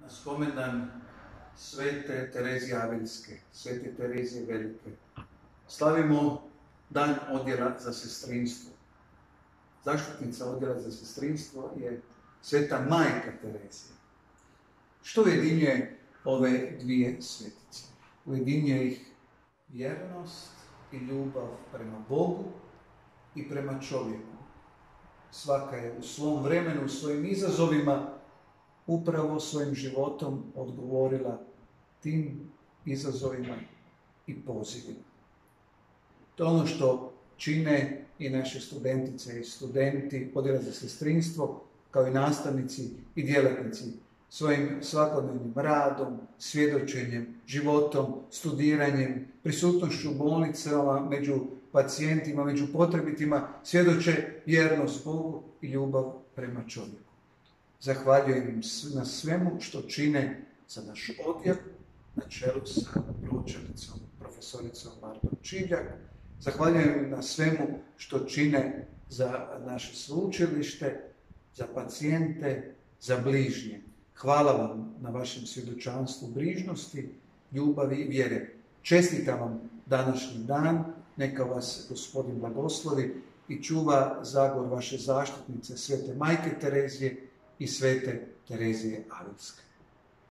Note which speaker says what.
Speaker 1: na spomendan Svete Terezije Avilske, Svete Terezije Velike. Slavimo dan odjela za sestrinstvo. Zaštitnica odjela za sestrinstvo je Sveta Majka Terezija. Što ujedinjuje ove dvije svetice? Ujedinjuje ih vjernost i ljubav prema Bogu i prema čovjeku. Svaka je u svom vremenu, u svojim izazovima, upravo svojim životom odgovorila tim izazovima i pozivima. To je ono što čine i naše studentice i studenti odjela za sestrinstvo, kao i nastavnici i djelatnici, svojim svakodnevnim radom, svjedočenjem, životom, studiranjem, prisutnošću u bolnicama, među pacijentima, među potrebitima, svjedoče vjernost Bogu i ljubav prema čovjeku. Zahvaljujem im na svemu što čine za naš odjel, na čelu sa pročelnicom, profesoricom Martom Čivljak. Zahvaljujem im na svemu što čine za naše sveučilište, za pacijente, za bližnje. Hvala vam na vašem svjedočanstvu brižnosti, ljubavi i vjere. Čestitam vam današnji dan, neka vas Gospodin blagoslovi i čuva zagor vaše zaštitnice Svete Majke Terezije i Svete Terezije Avilske.